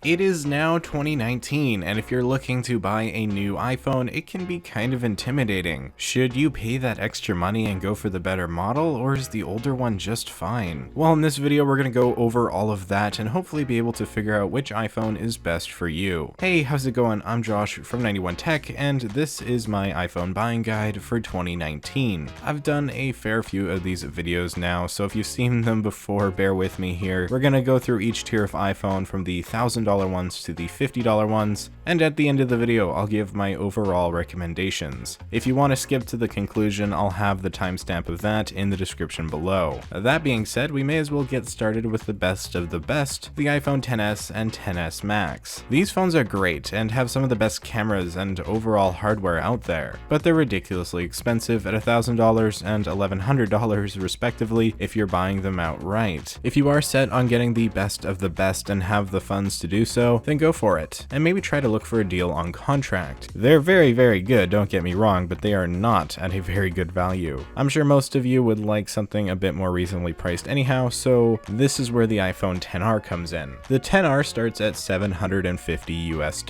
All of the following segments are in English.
It is now 2019, and if you're looking to buy a new iPhone, it can be kind of intimidating. Should you pay that extra money and go for the better model, or is the older one just fine? Well, in this video, we're going to go over all of that and hopefully be able to figure out which iPhone is best for you. Hey, how's it going? I'm Josh from 91 Tech, and this is my iPhone buying guide for 2019. I've done a fair few of these videos now, so if you've seen them before, bear with me here. We're going to go through each tier of iPhone from the $1,000 ones to the $50 ones, and at the end of the video I'll give my overall recommendations. If you want to skip to the conclusion, I'll have the timestamp of that in the description below. That being said, we may as well get started with the best of the best, the iPhone XS and XS Max. These phones are great and have some of the best cameras and overall hardware out there, but they're ridiculously expensive at $1,000 and $1,100 respectively if you're buying them outright. If you are set on getting the best of the best and have the funds to do so, then go for it, and maybe try to look for a deal on contract. They're very good, don't get me wrong, but they are not at a very good value. I'm sure most of you would like something a bit more reasonably priced anyhow, so this is where the iPhone XR comes in. The XR starts at $750 US,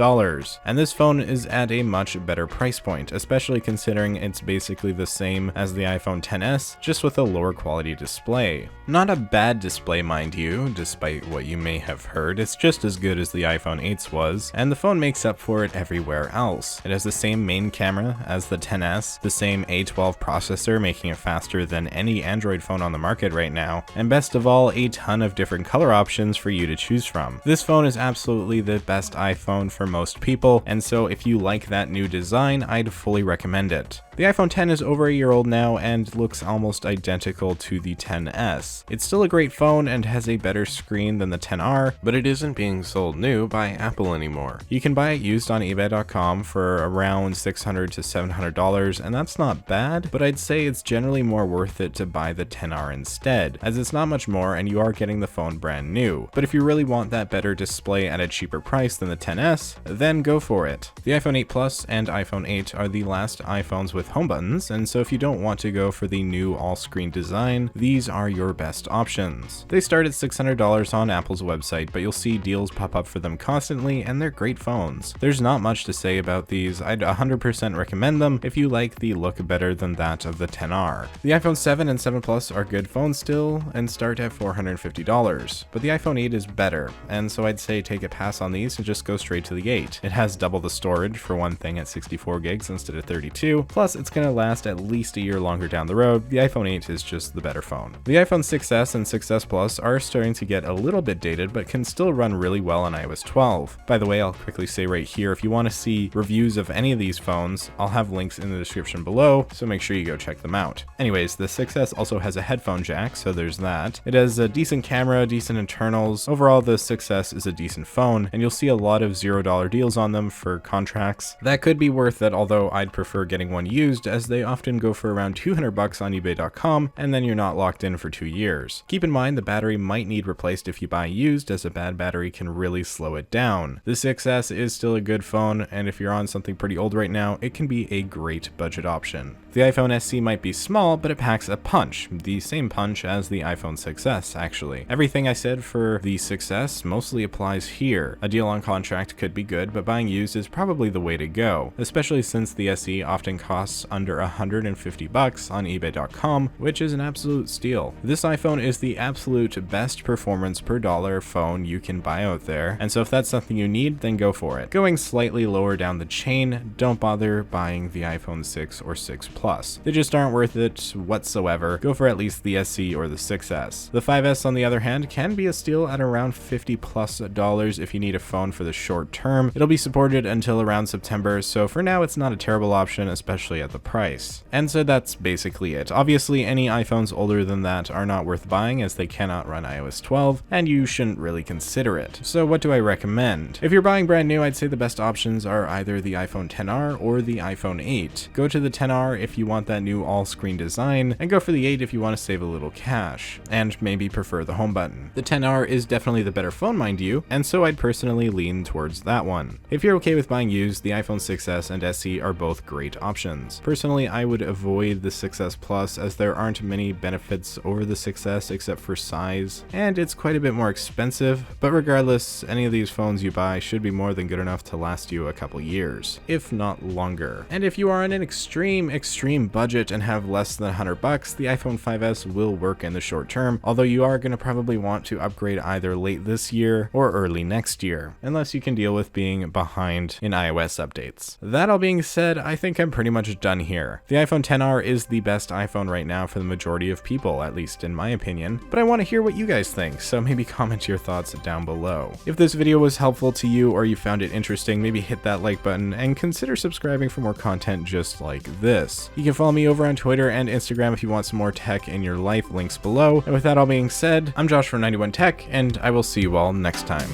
and this phone is at a much better price point, especially considering it's basically the same as the iPhone XS, just with a lower quality display. Not a bad display, mind you, despite what you may have heard. It's just as good as the iPhone 8's was, and the phone makes up for it everywhere else. It has the same main camera as the XS, the same A12 processor making it faster than any Android phone on the market right now, and best of all, a ton of different color options for you to choose from. This phone is absolutely the best iPhone for most people, and so if you like that new design, I'd fully recommend it. The iPhone X is over a year old now and looks almost identical to the XS. It's still a great phone and has a better screen than the XR, but it isn't being sold new by Apple anymore. You can buy it used on eBay.com for around $600 to $700, and that's not bad, but I'd say it's generally more worth it to buy the XR instead, as it's not much more and you are getting the phone brand new. But if you really want that better display at a cheaper price than the XS, then go for it. The iPhone 8 Plus and iPhone 8 are the last iPhones with home buttons, and so if you don't want to go for the new all-screen design, these are your best options. They start at $600 on Apple's website, but you'll see deals pop up for them constantly, and they're great phones. There's not much to say about these. I'd 100% recommend them if you like the look better than that of the XR. The iPhone 7 and 7 Plus are good phones still and start at $450, but the iPhone 8 is better, and so I'd say take a pass on these and just go straight to the 8. It has double the storage for one thing at 64 gigs instead of 32, plus it's going to last at least a year longer down the road. The iPhone 8 is just the better phone. The iPhone 6s and 6s Plus are starting to get a little bit dated, but can still run really well on iOS 12. By the way, I'll quickly say right here, if you want to see reviews of any of these phones, I'll have links in the description below, so make sure you go check them out. Anyways, the 6s also has a headphone jack, so there's that. It has a decent camera, decent internals. Overall, the 6s is a decent phone, and you'll see a lot of $0 deals on them for contracts. That could be worth it, although I'd prefer getting one used, as they often go for around $200 on eBay.com, and then you're not locked in for 2 years. Keep in mind the battery might need replaced if you buy used, as a bad battery can really slow it down. The 6s is still a good phone, and if you're on something pretty old right now, it can be a great budget option. The iPhone SE might be small, but it packs a punch, the same punch as the iPhone 6s actually. Everything I said for the 6s mostly applies here. A deal on contract could be good, but buying used is probably the way to go, especially since the SE often costs under $150 on eBay.com, which is an absolute steal. This iPhone is the absolute best performance per dollar phone you can buy out there, and so if that's something you need, then go for it. Going slightly lower down the chain, don't bother buying the iPhone 6 or 6 Plus. They just aren't worth it whatsoever. Go for at least the SE or the 6s. The 5s, on the other hand, can be a steal at around $50+ if you need a phone for the short term. It'll be supported until around September, so for now it's not a terrible option, especially at the price. And so that's basically it. Obviously, any iPhones older than that are not worth buying, as they cannot run iOS 12, and you shouldn't really consider it. So what do I recommend? If you're buying brand new, I'd say the best options are either the iPhone XR or the iPhone 8. Go to the XR if you want that new all-screen design, and go for the 8 if you want to save a little cash, and maybe prefer the home button. The XR is definitely the better phone, mind you, and so I'd personally lean towards that one. If you're okay with buying used, the iPhone 6s and SE are both great options. phones. Personally, I would avoid the 6S Plus as there aren't many benefits over the 6S except for size, and it's quite a bit more expensive, but regardless, any of these phones you buy should be more than good enough to last you a couple years, if not longer. And if you are on an extreme budget and have less than $100, the iPhone 5S will work in the short term, although you are going to probably want to upgrade either late this year or early next year, unless you can deal with being behind in iOS updates. That all being said, I think I'm pretty much done here. The iPhone XR is the best iPhone right now for the majority of people, at least in my opinion, but I want to hear what you guys think, so maybe comment your thoughts down below. If this video was helpful to you or you found it interesting, maybe hit that like button and consider subscribing for more content just like this. You can follow me over on Twitter and Instagram if you want some more tech in your life, links below. And with that all being said, I'm Josh from 91 Tech, and I will see you all next time.